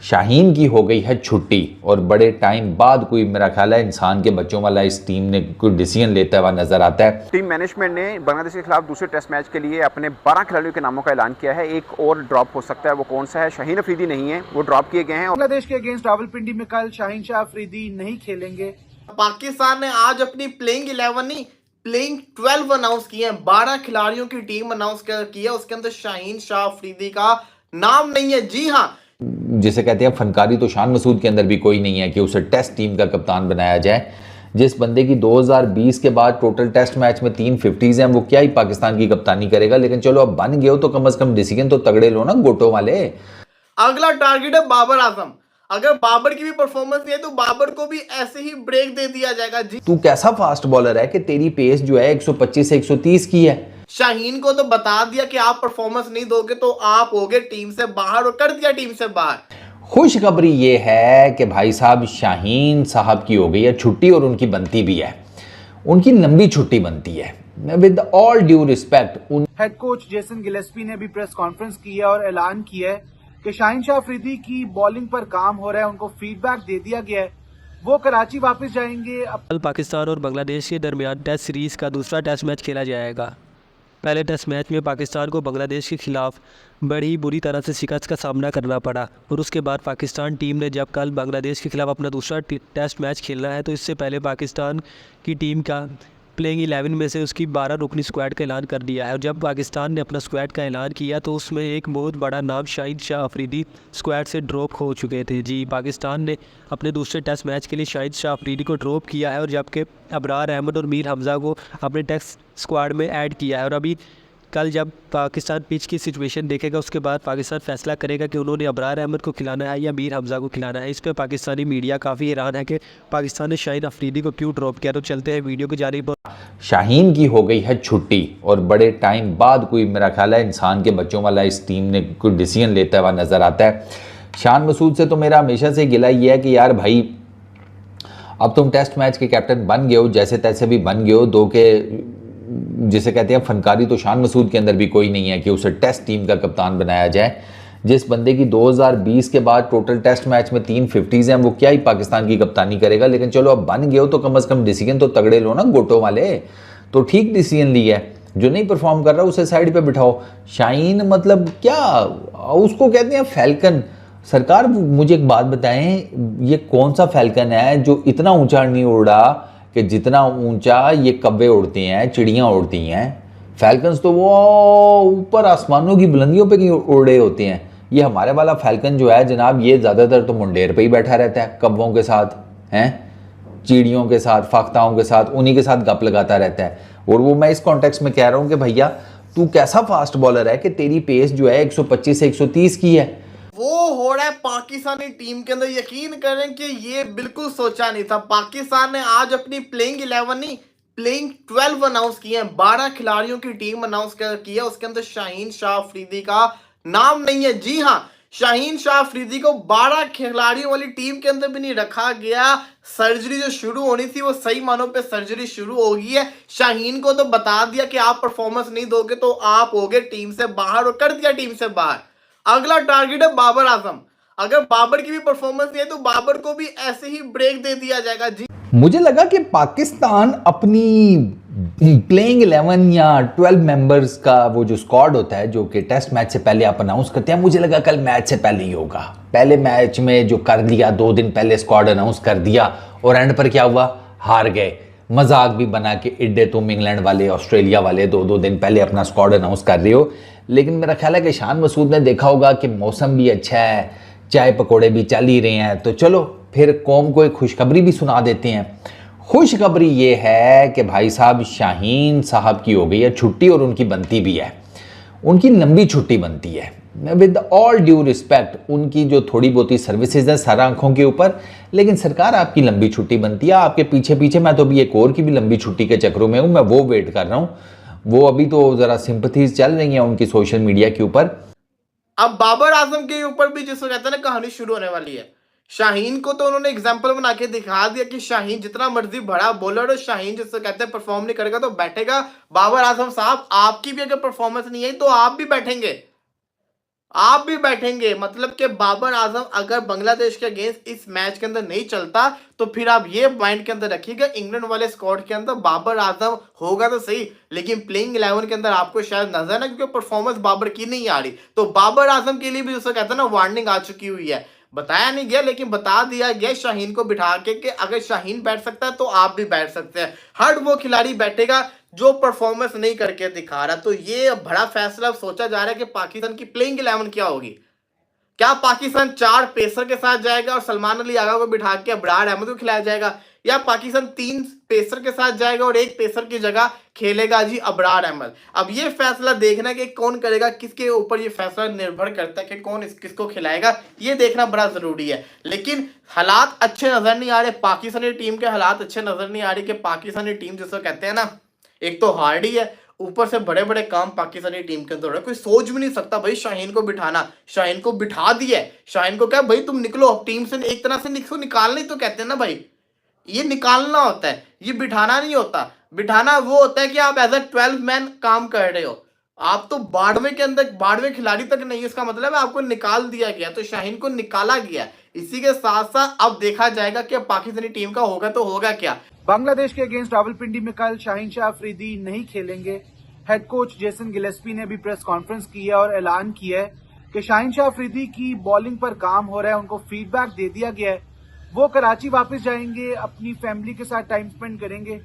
शाहीन की हो गई है छुट्टी और बड़े टाइम बाद कोई मेरा ख्याल है इंसान के बच्चों वाला इस टीम ने कोई डिसीजन लेता हुआ नजर आता है। टीम मैनेजमेंट ने बांग्लादेश के खिलाफ दूसरे टेस्ट मैच के लिए अपने 12 खिलाड़ियों के नामों का ऐलान किया है। एक और ड्रॉप हो सकता है, वो कौन सा है? शाहीन अफरीदी नहीं है, वो ड्रॉप किए गए हैं। बांग्लादेश के अगेंस्ट रावलपिंडी में कल शाहीन शाह अफरीदी नहीं खेलेंगे। पाकिस्तान ने आज अपनी प्लेइंग 11 नहीं, प्लेइंग 12 अनाउंस किए हैं। 12 खिलाड़ियों की टीम अनाउंस की है, उसके अंदर शाहीन शाह अफरीदी का नाम नहीं है। जी हाँ, जिसे कहते हैं फनकारी तो शान मसूद के अंदर भी कोई नहीं है कि उसे टेस्ट टीम का कप्तान बनाया जाए। जिस बंदे की 2020 के बाद टोटल टेस्ट मैच में 3 50s हैं, वो क्या ही पाकिस्तान की कप्तानी करेगा। लेकिन चलो अब बन गए हो तो कम से कम डिसीजन तो तगड़े लो ना गोटो वाले। अगला टारगेट है बाबर आजम। अगर बाबर की भी परफॉर्मेंस नहीं है तो बाबर को भी ऐसे ही ब्रेक दे दिया जाएगा। जी, तू कैसा फास्ट बॉलर है कि तेरी पेस जो है 125 से 130 की है। शाहीन को तो बता दिया कि आप परफॉर्मेंस नहीं दोगे तो आप होगे टीम से बाहर, और कर दिया टीम से बाहर। खुशखबरी ये है कि भाई साहब शाहीन साहब की हो गई है छुट्टी और उनकी बनती भी है। उनकी लंबी छुट्टी बनती है। With all due respect head coach Jason Gillespie ने भी प्रेस कॉन्फ्रेंस की है और ऐलान किया है कि शाहीन शाह अफरीदी की बॉलिंग पर काम हो रहा है, उनको फीडबैक दे दिया गया है, वो कराची वापस जाएंगे। कल पाकिस्तान और बांग्लादेश के दरमियान टेस्ट सीरीज़ का दूसरा टेस्ट मैच खेला जाएगा। पहले टेस्ट मैच में पाकिस्तान को बांग्लादेश के खिलाफ बड़ी बुरी तरह से शिकस्त का सामना करना पड़ा, और उसके बाद पाकिस्तान टीम ने जब कल बांग्लादेश के खिलाफ अपना दूसरा टेस्ट मैच खेलना है तो इससे पहले पाकिस्तान की टीम का प्लेइंग 11 में से उसकी 12 रुकनी स्क्वाड का ऐलान कर दिया है। और जब पाकिस्तान ने अपना स्क्वाड का ऐलान किया तो उसमें एक बहुत बड़ा नाम शाहीन शाह अफरीदी स्क्वाड से ड्रॉप हो चुके थे। जी, पाकिस्तान ने अपने दूसरे टेस्ट मैच के लिए शाहीन शाह अफरीदी को ड्रॉप किया है, और जबकि अबरार अहमद और मीर हमज़ा को अपने टेस्ट स्क्वाड में ऐड किया है। और अभी कल जब पाकिस्तान पिच की सिचुएशन देखेगा उसके बाद पाकिस्तान फैसला करेगा कि उन्होंने अबरार अहमद को खिलाना है या मीर हमज़ा को खिलाना है। इस पर पाकिस्तानी मीडिया काफ़ी हैरान है कि पाकिस्तान ने शाहीन अफरीदी को क्यों ड्रॉप किया। तो चलते हैं वीडियो की जानिब। शाहीन की हो गई है छुट्टी और बड़े टाइम बाद कोई मेरा ख्याल है इंसान के बच्चों वाला इस टीम ने कोई डिसीजन लेता हुआ नजर आता है। शान मसूद से तो मेरा हमेशा से गिला ये है कि यार भाई अब तुम टेस्ट मैच के कैप्टन बन गए हो, जैसे तैसे भी बन गए हो, दो के जिसे कहते हैं फनकारी तो शान मसूद के अंदर भी कोई नहीं है कि उसे टेस्ट टीम का कप्तान बनाया जाए। जिस बंदे की 2020 के बाद टोटल टेस्ट मैच में 3 50s हैं, वो क्या ही पाकिस्तान की कप्तानी करेगा। लेकिन चलो अब बन गए हो तो कम से कम डिसीजन तो तगड़े लो ना गोटो वाले। तो ठीक डिसीजन लिया है, जो नहीं परफॉर्म कर रहा उसे साइड पे बिठाओ। शाहीन मतलब क्या, उसको कहते हैं फैल्कन। सरकार मुझे एक बात बताएं, ये कौन सा फैल्कन है जो इतना ऊंचा नहीं उड़ रहा कि जितना ऊंचा ये कब्बे उड़ती हैं, चिड़ियाँ उड़ती हैं। फैल्कन्स तो वो ऊपर आसमानों की बुलंदियों पे कहीं उड़ रहे होते हैं। ये हमारे वाला फैल्कन जो है जनाब, ये ज़्यादातर तो मुंडेर पे ही बैठा रहता है, कब्बों के साथ हैं, चिड़ियों के साथ, फाख्ताओं के साथ, उन्हीं के साथ गप लगाता रहता है। और वो मैं इस कॉन्टेक्स्ट में कह रहा हूँ कि भैया तू कैसा फास्ट बॉलर है कि तेरी पेस जो है 125 से 130 की है। वो हो रहा है पाकिस्तानी टीम के अंदर। यकीन करें कि ये बिल्कुल सोचा नहीं था। पाकिस्तान ने आज अपनी प्लेइंग 11 नहीं, प्लेइंग 12 अनाउंस किए हैं। 12 खिलाड़ियों की टीम अनाउंस की है, उसके अंदर शाहीन शाह अफरीदी का नाम नहीं है। जी हाँ, शाहीन शाह अफरीदी को 12 खिलाड़ियों वाली टीम के अंदर भी नहीं रखा गया। सर्जरी जो शुरू होनी थी वो सही मानों पे सर्जरी शुरू हो गई है। शाहीन को तो बता दिया कि आप परफॉर्मेंस नहीं दोगे तो आप होगे टीम से बाहर, और कर दिया टीम से बाहर। अगला टारगेट है बाबर आजम। अगर बाबर की भी परफॉर्मेंस नहीं है तो बाबर को भी ऐसे ही ब्रेक दे दिया जाएगा। जी, मुझे लगा कि पाकिस्तान अपनी प्लेइंग 11 या 12 मेंबर्स का वो जो स्क्वाड होता है जो कि टेस्ट मैच से पहले आप अनाउंस करते हैं, मुझे लगा कल मैच से पहले ही होगा। पहले मैच में जो कर दिया, 2 दिन पहले स्क्वाड अनाउंस कर दिया और एंड पर क्या हुआ, हार गए। मजाक भी बना के इड्डे तुम इंग्लैंड वाले, ऑस्ट्रेलिया वाले 2-2 दिन पहले अपना स्क्वाड अनाउंस कर रहे हो। लेकिन मेरा ख्याल है कि शान मसूद ने देखा होगा कि मौसम भी अच्छा है, चाय पकौड़े भी चल ही रहे हैं, तो चलो फिर कौम को एक खुशखबरी भी सुना देते हैं। खुशखबरी ये है कि भाई साहब शाहीन साहब की हो गई है छुट्टी और उनकी बनती भी है। उनकी लंबी छुट्टी बनती है। विद ऑल ड्यू रिस्पेक्ट, उनकी जो थोड़ी बहुती सर्विसेज है सर आंखों के ऊपर, लेकिन सरकार आपकी लंबी छुट्टी बनती है। आपके पीछे पीछे मैं तो अभी एक और की भी लंबी छुट्टी के चक्रों में हूँ, मैं वो वेट कर रहा हूँ। वो अभी तो जरा सिंपथीज चल रही हैं उनकी सोशल मीडिया के ऊपर। अब बाबर आजम के ऊपर भी जिसको कहते हैं ना कहानी शुरू होने वाली है। शाहीन को तो उन्होंने एग्जाम्पल बना के दिखा दिया कि शाहीन जितना मर्जी बड़ा बॉलर हो, शाहीन जिसको कहते हैं परफॉर्म नहीं करेगा तो बैठेगा। बाबर आजम साहब, आपकी भी अगर परफॉर्मेंस नहीं है तो आप भी बैठेंगे। आप भी बैठेंगे। मतलब कि बाबर आजम अगर बांग्लादेश के अगेंस्ट इस मैच के अंदर नहीं चलता तो फिर आप ये माइंड के अंदर रखिएगा, इंग्लैंड वाले स्क्वाड के अंदर बाबर आजम होगा तो सही, लेकिन प्लेइंग 11 के अंदर आपको शायद नजर ना, क्योंकि परफॉर्मेंस बाबर की नहीं आ रही। तो बाबर आजम के लिए भी जैसे कहते हैं ना वार्निंग आ चुकी हुई है। बताया नहीं गया लेकिन बता दिया गया शाहीन को बिठा के कि अगर शाहीन बैठ सकता है तो आप भी बैठ सकते हैं। हर वो खिलाड़ी बैठेगा जो परफॉर्मेंस नहीं करके दिखा रहा। तो ये बड़ा फैसला सोचा जा रहा है कि पाकिस्तान की प्लेइंग 11 क्या होगी। क्या पाकिस्तान 4 पेसर के साथ जाएगा और सलमान अली आगा को बिठा के अबरार अहमद को खिलाया जाएगा, या पाकिस्तान 3 पेसर के साथ जाएगा और 1 पेसर की जगह खेलेगा जी अबरार अहमद। अब ये फैसला देखना कि कौन करेगा, किसके ऊपर ये फैसला निर्भर करता है कि कौन किसको खिलाएगा, ये देखना बड़ा जरूरी है। लेकिन हालात अच्छे नजर नहीं आ रहे, पाकिस्तानी टीम के हालात अच्छे नजर नहीं आ रहे कि पाकिस्तानी टीम जिसको कहते हैं ना, एक तो हार्ड ही है, ऊपर से बड़े बड़े काम पाकिस्तानी टीम के अंदर हो रहे। कोई सोच भी नहीं सकता भाई शाहीन को बिठाना। शाहीन को बिठा दिया है, शाहीन को क्या भाई तुम निकलो अब टीम से, एक तरह से निकालना ही तो कहते हैं ना भाई, ये निकालना होता है, ये बिठाना नहीं होता। बिठाना वो होता है कि आप एज अ 12 मैन काम कर रहे हो, आप तो बाड़वे के अंदर बाड़वे खिलाड़ी तक नहीं, इसका मतलब है आपको निकाल दिया गया। तो शाहीन को निकाला गया। इसी के साथ साथ अब देखा जाएगा कि पाकिस्तानी टीम का होगा तो होगा क्या। बांग्लादेश के अगेंस्ट रावलपिंडी में कल शाहीन शाह अफरीदी नहीं खेलेंगे। हेड कोच जेसन गिलेस्पी ने भी प्रेस कॉन्फ्रेंस की है और ऐलान किया है कि शाहीन शाह अफरीदी की बॉलिंग पर काम हो रहा है, उनको फीडबैक दे दिया गया है। वो कराची वापस जाएंगे, अपनी फैमिली के साथ टाइम स्पेंड करेंगे।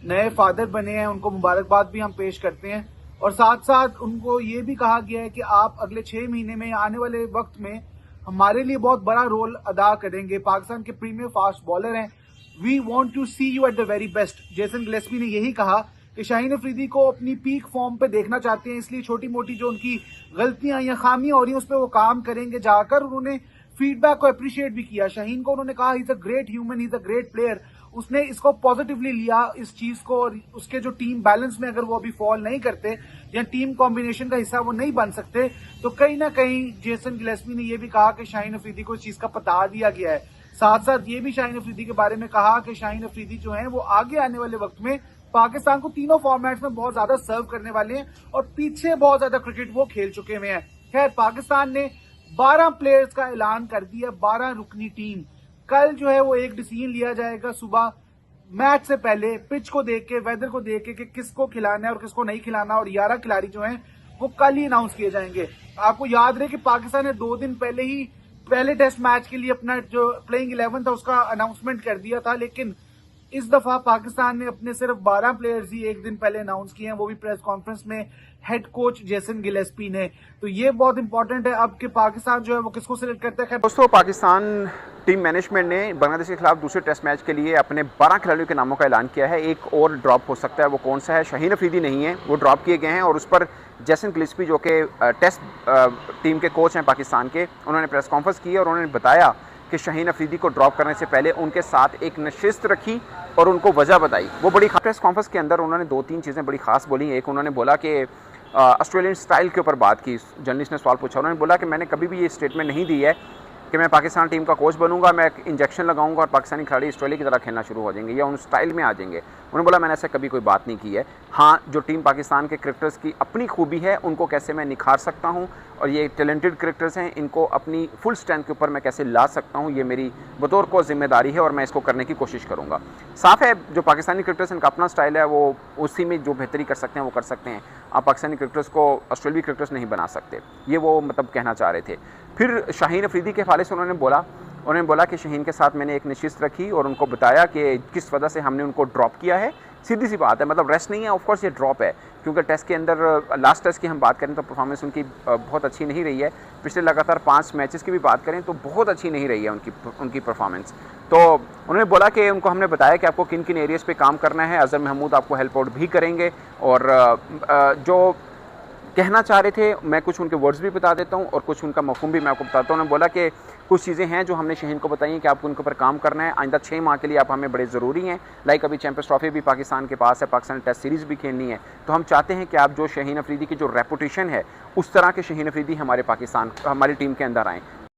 नए फादर बने हैं, उनको मुबारकबाद भी हम पेश करते हैं। और साथ साथ उनको ये भी कहा गया है कि आप अगले 6 महीने में आने वाले वक्त में हमारे लिए बहुत बड़ा रोल अदा करेंगे। पाकिस्तान के प्रीमियर फास्ट बॉलर हैं, we want to see you at the very best. Jason Gillespie ने यही कहा कि शाहीन अफरीदी को अपनी पीक फॉर्म पे देखना चाहते हैं, इसलिए छोटी मोटी जो उनकी गलतियां या खामियां हो रही हैं उस पर वो काम करेंगे। जाकर उन्होंने फीडबैक को अप्रिशिएट भी किया। शाहीन को उन्होंने कहा he is a great human, he is a great player. उसने इसको पॉजिटिवली लिया इस चीज को, और उसके जो टीम बैलेंस में अगर वो अभी फॉल नहीं करते या टीम कॉम्बिनेशन का हिस्सा वो नहीं बन सकते, तो कहीं ना कहीं जेसन गिलेस्पी ने यह भी कहा कि शाहीन अफरीदी को इस चीज का बता दिया गया है। साथ साथ ये भी शाहीन अफरीदी के बारे में कहा कि शाहीन अफरीदी जो है वो आगे आने वाले वक्त में पाकिस्तान को तीनों फॉर्मेट्स में बहुत ज्यादा सर्व करने वाले हैं, और पीछे बहुत ज्यादा क्रिकेट वो खेल चुके हुए हैं। खैर, पाकिस्तान ने 12 प्लेयर्स का ऐलान कर दिया, 12 रुकनी टीम। कल जो है वो एक डिसीजन लिया जाएगा सुबह मैच से पहले, पिच को देख के, वेदर को देख के कि किसको खिलाना है और किसको नहीं खिलाना, और 11 खिलाड़ी जो हैं वो कल ही अनाउंस किए जाएंगे। आपको याद रहे कि पाकिस्तान ने 2 दिन पहले ही पहले टेस्ट मैच के लिए अपना जो प्लेइंग 11 था उसका अनाउंसमेंट कर दिया था, लेकिन इस दफा पाकिस्तान ने अपने सिर्फ 12 प्लेयर्स ही एक दिन पहले अनाउंस किए हैं, वो भी प्रेस कॉन्फ्रेंस में हेड कोच जेसन गिलेस्पी ने। तो ये बहुत इंपॉर्टेंट है अब कि पाकिस्तान जो है वो किसको सिलेक्ट करता है। दोस्तों, पाकिस्तान टीम मैनेजमेंट ने बांग्लादेश के खिलाफ दूसरे टेस्ट मैच के लिए अपने 12 खिलाड़ियों के नामों का ऐलान किया है। एक और ड्रॉप हो सकता है, वो कौन सा है? शाहीन अफरीदी नहीं है, वो ड्रॉप किए गए हैं। और उस पर जेसन गिलेस्पी जो कि टेस्ट टीम के कोच हैं पाकिस्तान के, उन्होंने प्रेस कॉन्फ्रेंस की और उन्होंने बताया कि शाहीन अफरीदी को ड्रॉप करने से पहले उनके साथ एक नशिस्त रखी और उनको वजह बताई। वो बड़ी प्रेस कॉन्फ्रेंस के अंदर उन्होंने 2-3 चीज़ें बड़ी खास बोली। एक, उन्होंने बोला कि ऑस्ट्रेलियन स्टाइल के ऊपर बात की। जर्नलिस्ट ने सवाल पूछा, उन्होंने बोला कि मैंने कभी भी ये स्टेटमेंट नहीं दी है कि मैं पाकिस्तान टीम का कोच बनूंगा, मैं इंजेक्शन लगाऊंगा और पाकिस्तानी खिलाड़ी ऑस्ट्रेलिया की तरह खेलना शुरू हो जाएंगे या उन स्टाइल में आ जाएंगे। उन्होंने बोला मैंने ऐसा कभी कोई बात नहीं की है। हाँ, जो टीम पाकिस्तान के क्रिकेटर्स की अपनी खूबी है उनको कैसे मैं निखार सकता हूँ, और ये टैलेंटेड क्रिकेटर्स हैं, इनको अपनी फुल स्ट्रेंथ के ऊपर मैं कैसे ला सकता हूँ, ये मेरी बतौर को जिम्मेदारी है और मैं इसको करने की कोशिश करूँगा। साफ़ है, जो पाकिस्तानी क्रिकेटर्स इनका अपना स्टाइल है, वो उसी में जो बेहतरी कर सकते हैं वो कर सकते हैं। आप पाकिस्तानी क्रिकेटर्स को ऑस्ट्रेलियाई क्रिकेटर्स नहीं बना सकते, ये वो मतलब कहना चाह रहे थे। फिर शाहीन अफरीदी के हवाले से उन्होंने बोला कि शाहीन के साथ मैंने एक नशिस्त रखी और उनको बताया कि किस वजह से हमने उनको ड्रॉप किया है। सीधी सी बात है, मतलब रेस्ट नहीं है, ऑफ कोर्स ये ड्रॉप है, क्योंकि टेस्ट के अंदर लास्ट टेस्ट की हम बात करें तो परफॉर्मेंस उनकी बहुत अच्छी नहीं रही है। पिछले लगातार 5 मैचेस की भी बात करें तो बहुत अच्छी नहीं रही है उनकी परफॉर्मेंस। तो उन्होंने बोला कि उनको हमने बताया कि आपको किन किन एरियाज़ पे काम करना है, अज़हर महमूद आपको हेल्प आउट भी करेंगे। और जो कहना चाह रहे थे, मैं कुछ उनके वर्ड्स भी बता देता हूँ और कुछ उनका मफ़हूम भी मैं आपको बताता हूँ। उन्होंने बोला कि कुछ चीज़ें हैं जो हमने शाहीन को बताई हैं कि आपको उनके ऊपर काम करना है, आइंदा 6 माह के लिए आप हमें बड़े ज़रूरी हैं। लाइक अभी चैंपियंस ट्रॉफी भी पाकिस्तान के पास है, पाकिस्तान टेस्ट सीरीज़ भी खेलनी है, तो हम चाहते हैं कि आप जो शाहीन अफरीदी की जो रेपुटेशन है उस तरह के शाहीन अफरीदी हमारी टीम के अंदर आएँ।